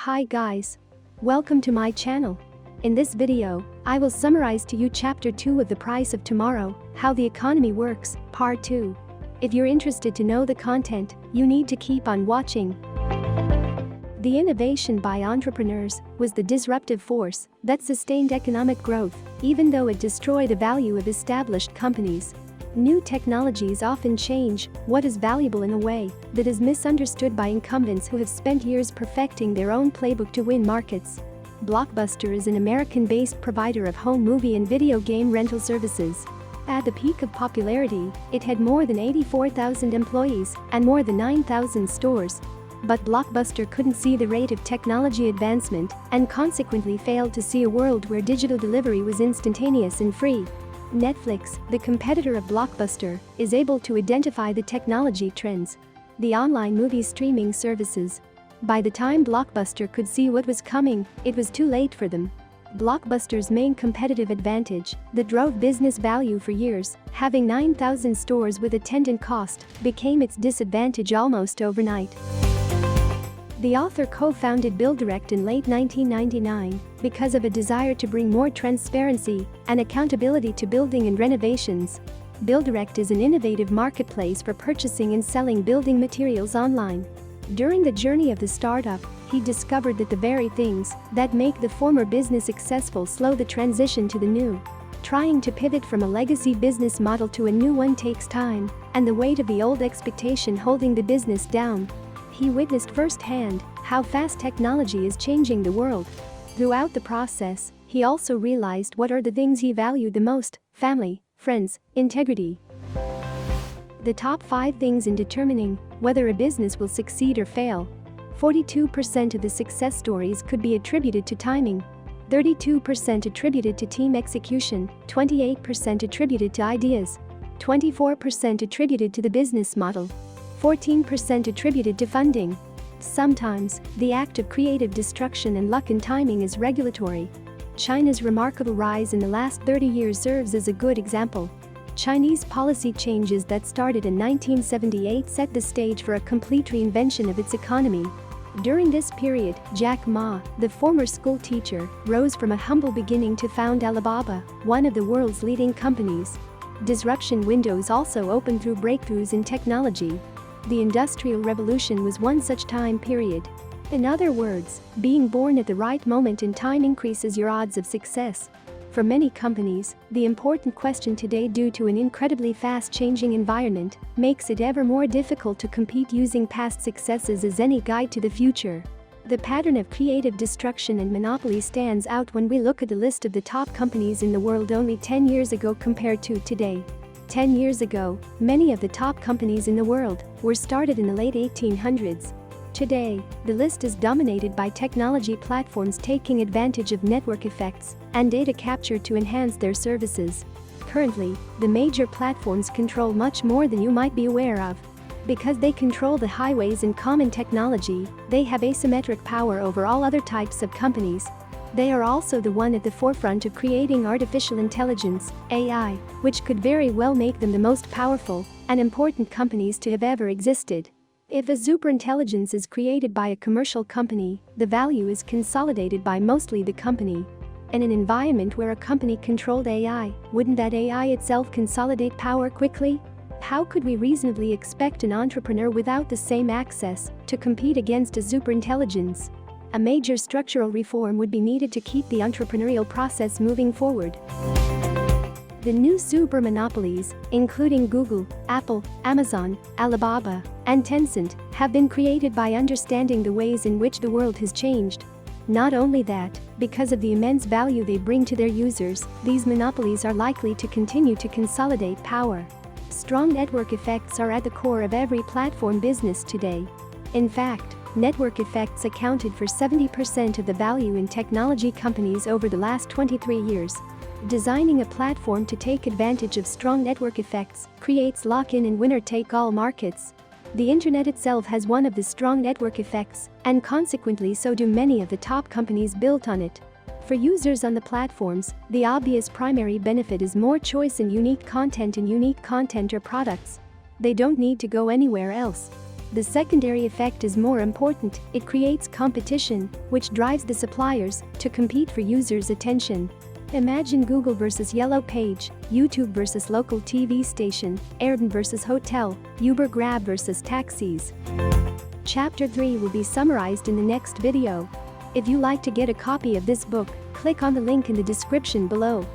Hi guys. Welcome to my channel. In this video, I will summarize to you Chapter 2 of The Price of Tomorrow, How the Economy Works, Part 2. If you're interested to know the content, you need to keep on watching. The innovation by entrepreneurs was the disruptive force that sustained economic growth, even though it destroyed the value of established companies. New technologies often change what is valuable in a way that is misunderstood by incumbents who have spent years perfecting their own playbook to win markets. Blockbuster is an American-based provider of home movie and video game rental services. At the peak of popularity, it had more than 84,000 employees and more than 9,000 stores. But Blockbuster couldn't see the rate of technology advancement and consequently failed to see a world where digital delivery was instantaneous and free. Netflix, the competitor of Blockbuster, is able to identify the technology trends. The online movie streaming services. By the time Blockbuster could see what was coming, it was too late for them. Blockbuster's main competitive advantage, that drove business value for years, having 9,000 stores with attendant cost, became its disadvantage almost overnight. The author co-founded BuildDirect in late 1999 because of a desire to bring more transparency and accountability to building and renovations. BuildDirect is an innovative marketplace for purchasing and selling building materials online. During the journey of the startup, he discovered that the very things that make the former business successful slow the transition to the new. Trying to pivot from a legacy business model to a new one takes time, and the weight of the old expectation holding the business down. He witnessed firsthand how fast technology is changing the world. Throughout the process, he also realized what are the things he valued the most: family, friends, integrity. The top 5 things in determining whether a business will succeed or fail. 42% of the success stories could be attributed to timing. 32% attributed to team execution, 28% attributed to ideas, 24% attributed to the business model, 14% attributed to funding. Sometimes, the act of creative destruction and luck in timing is regulatory. China's remarkable rise in the last 30 years serves as a good example. Chinese policy changes that started in 1978 set the stage for a complete reinvention of its economy. During this period, Jack Ma, the former school teacher, rose from a humble beginning to found Alibaba, one of the world's leading companies. Disruption windows also opened through breakthroughs in technology. The Industrial Revolution was one such time period. In other words, being born at the right moment in time increases your odds of success. For many companies, the important question today, due to an incredibly fast-changing environment, makes it ever more difficult to compete using past successes as any guide to the future. The pattern of creative destruction and monopoly stands out when we look at the list of the top companies in the world only 10 years ago compared to today. 10 years ago, many of the top companies in the world were started in the late 1800s. Today, the list is dominated by technology platforms taking advantage of network effects and data capture to enhance their services. Currently, the major platforms control much more than you might be aware of. Because they control the highways and common technology, they have asymmetric power over all other types of companies. They are also the one at the forefront of creating artificial intelligence, AI, which could very well make them the most powerful and important companies to have ever existed. If a superintelligence is created by a commercial company, the value is consolidated by mostly the company. In an environment where a company controlled AI, wouldn't that AI itself consolidate power quickly? How could we reasonably expect an entrepreneur without the same access to compete against a superintelligence? A major structural reform would be needed to keep the entrepreneurial process moving forward. The new super monopolies, including Google, Apple, Amazon, Alibaba, and Tencent, have been created by understanding the ways in which the world has changed. Not only that, because of the immense value they bring to their users, these monopolies are likely to continue to consolidate power. Strong network effects are at the core of every platform business today. In fact, network effects accounted for 70% of the value in technology companies over the last 23 years. Designing a platform to take advantage of strong network effects creates lock-in and winner-take-all markets. The internet itself has one of the strong network effects, and consequently so do many of the top companies built on it. For users on the platforms, the obvious primary benefit is more choice and unique content or products. They don't need to go anywhere else. The secondary effect is more important. It creates competition, which drives the suppliers to compete for users' attention. Imagine Google versus Yellow Page, YouTube versus local TV station, Airbnb versus hotel, Uber Grab versus taxis. Chapter 3 will be summarized in the next video. If you like to get a copy of this book, click on the link in the description below.